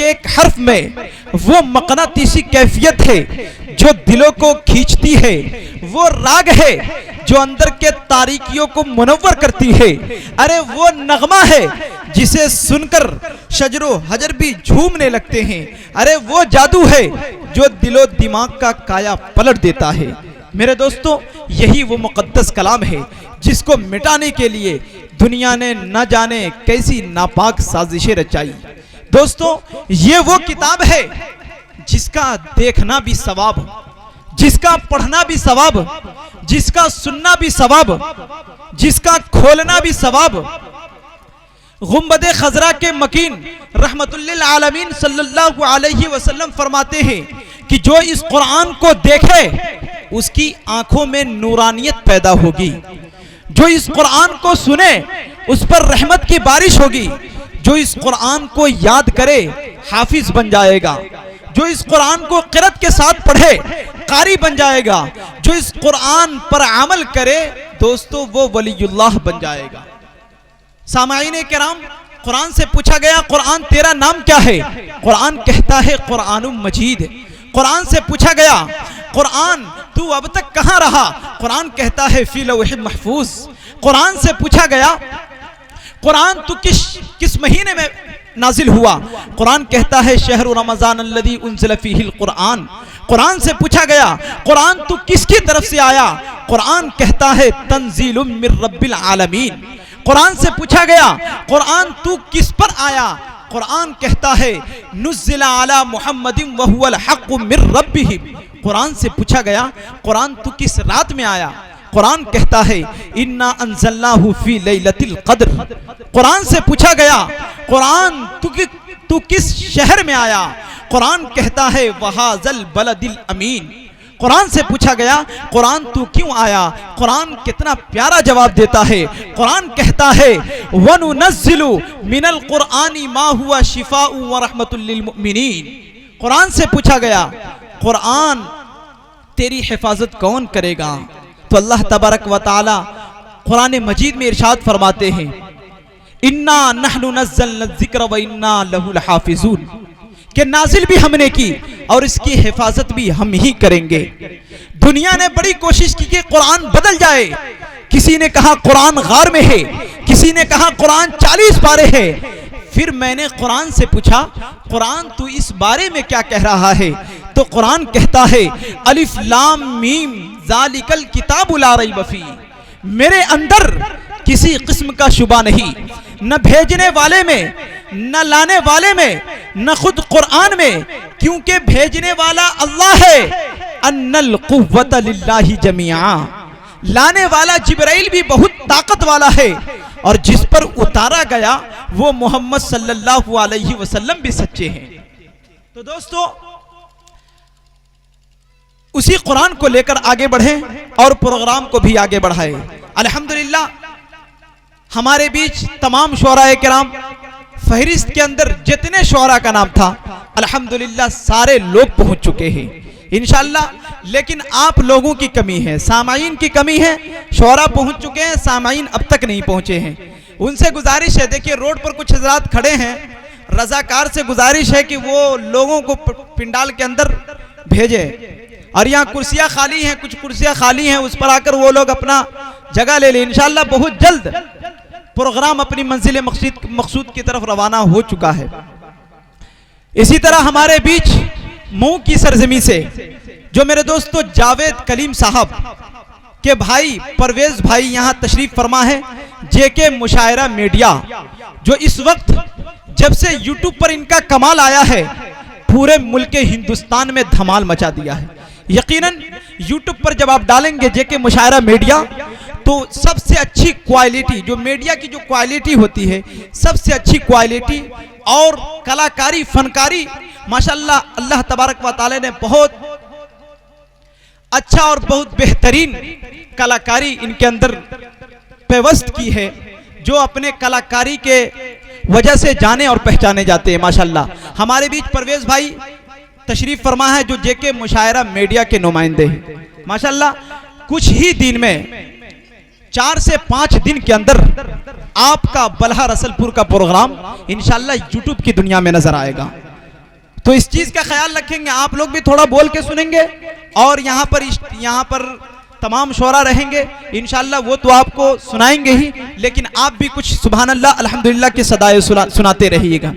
एक एक हर्फ में वो मकनातीसी कैफियत है जो दिलों को खींचती है, वो राग है जो अंदर के तारीकियों को मुनव्वर करती है। अरे वो नगमा है जिसे सुनकर शजरो हजर भी झूमने लगते हैं। अरे वो जादू है जो दिलो दिमाग का काया पलट देता है। मेरे दोस्तों, यही वो मुकद्दस कलाम है जिसको मिटाने के लिए दुनिया ने न जाने कैसी नापाक साजिशें रचाई। दोस्तों, ये वो किताब है जिसका देखना भी सवाब, जिसका पढ़ना भी सवाब, जिसका सुनना भी सवाब, जिसका खोलना भी सवाब। गुंबदे खजरा के मकीन रहमतुल्लिल आलमीन सल्लल्लाहु अलैहि वसल्लम फरमाते हैं कि जो इस कुरान को देखे उसकी आंखों में नूरानियत पैदा होगी। जो इस कुरान को सुने उस पर रहमत की बारिश होगी। जो इस कुरान को याद करे हाफिज बन जाएगा। जो इस कुरान को क़िरात के साथ पढ़े कारी बन जाएगा। जो इस कुरान पर अमल करे दोस्तों वो वलीयुल्लाह बन जाएगा। सामाईन किराम, कुरान से पूछा गया कुरान तेरा नाम क्या है? कुरान कहता है कुरानुम मजीद। कुरान से पूछा गया कुरान तू अब तक कहां रहा? कुरान कहता है फी लौह महफूज। कुरान से पूछा गया कुरान तू किस महीने में नाजिल हुआ? कुरान कहता है शहरु रमजान अल्लज़ी उन्ज़िल फ़ीहिल कुरान। कुरान से पूछा गया कुरान तू किसकी तरफ से आया? कुरान कहता है तंज़ीलुम मिर रब्बिल आलमीन। कुरान से पूछा गया कुरान तू किस पर आया? कुरान कहता है नुज़्ज़िला अला मुहम्मदिन व हुवल हक़्क़ु मिर रब्बिही। कुरान से पूछा गया कुरान तू किस रात में आया? कुरान कहता है इन्ना अंज़लनाहु फी लैलतिल क़द्र। कुरान से पूछा गया कुरान तू किस शहर में आया? कुरान कहता है वहाज़ल बलदिल अमीन। कुरान से पूछा गया कुरान तू क्यों आया? कुरान कितना प्यारा जवाब देता है। कुरान कहता है वनुनज़्ज़िलु मिनल कुरानी मा हुवा शिफ़ाउ व रहमतुल लिल मुमिनीन। कुरान से पूछा गया कुरान तेरी हिफाजत कौन करेगा? तो अल्लाह तबारक व तआला कुरान मजीद में इरशाद फरमाते हैं इन्ना नहनु नज़्ज़लना ज़िक्र व इन्ना लहु लहाफ़िज़ून, कि नाजिल भी हमने की और इसकी हिफाजत भी हम ही करेंगे। दुनिया ने बड़ी कोशिश की कि कुरान बदल जाए। किसी ने कहा कुरान गार में है, किसी ने कहा कुरान 40 पारे है। फिर मैंने कुरान से पूछा कुरान तू इस बारे में क्या कह रहा है? तो कुरान कहता है अलिफ लाम मीम ज़ालिकल किताबु ला रैब फीह। मेरे अंदर किसी किस्म का शुबा नहीं, न भेजने वाले में, न लाने वाले में, न खुद कुरान में, क्योंकि भेजने वाला अल्लाह है। अन्नल कुव्वत लिल्लाहि जमीआ। लाने वाला जिब्राइल भी बहुत ताकत वाला है और जिस पर उतारा गया वो मोहम्मद सल्लल्लाहु अलैहि वसल्लम भी सच्चे हैं। तो दोस्तों, उसी कुरान को लेकर आगे बढ़े और प्रोग्राम को भी आगे बढ़ाए। अल्हम्दुलिल्लाह, हमारे बीच तमाम शुअराए किराम, फहरिस्त के अंदर जितने शुअरा का नाम था अल्हम्दुलिल्लाह सारे लोग पहुंच चुके हैं इंशाअल्लाह। लेकिन आप लोगों की कमी है, सामाईन की कमी है। शुअरा पहुंच चुके हैं, सामाईन अब तक नहीं पहुंचे हैं। उनसे गुजारिश है, देखिए रोड पर कुछ हजरात खड़े हैं, रजाकार से गुजारिश है कि वो लोगों को पिंडाल के अंदर भेजे। और यहाँ कुर्सियाँ खाली हैं, कुछ कुर्सियाँ खाली हैं, उस पर आकर वो लोग अपना जगह ले लें। इंशाअल्लाह बहुत जल्द प्रोग्राम अपनी मंजिल मकसूद की तरफ रवाना हो चुका है। इसी तरह हमारे बीच मुंह की सरजमी से जो मेरे दोस्तों जावेद कलीम साहब के भाई परवेज भाई यहाँ तशरीफ फरमा है, जेके मुशायरा मीडिया, जो इस वक्त जब से यूट्यूब पर इनका कमाल आया है पूरे मुल्क हिंदुस्तान में धमाल मचा दिया है। यकीनन यूट्यूब पर जब आप डालेंगे जेके मुशायरा मीडिया तो सबसे अच्छी क्वालिटी, जो मीडिया की जो क्वालिटी होती है, सबसे अच्छी क्वालिटी और कलाकारी, फनकारी, माशाल्लाह अल्लाह तबारक व तआला ने बहुत अच्छा और बहुत बेहतरीन कलाकारी इनके अंदर पेवस्त की है, जो अपने कलाकारी के वजह से जाने और पहचाने जाते हैं। माशाल्लाह हमारे बीच परवेज भाई तशरीफ फरमा है, जो जेके मुशायरा मीडिया के नुमाइंदे हैं। माशाल्लाह कुछ ही दिन में 4 से 5 दिन के अंदर आपका बलहा रसलपुर का प्रोग्राम इंशाअल्लाह यूट्यूब की दुनिया में नजर आएगा। तो इस चीज का ख्याल रखेंगे, आप लोग भी थोड़ा बोल के सुनेंगे और यहाँ पर तमाम शोरा रहेंगे इंशाअल्लाह, वो तो आपको सुनाएंगे ही, लेकिन आप भी कुछ सुभान अल्लाह अल्हम्दुलिल्लाह के सदाए सुनाते रहिएगा।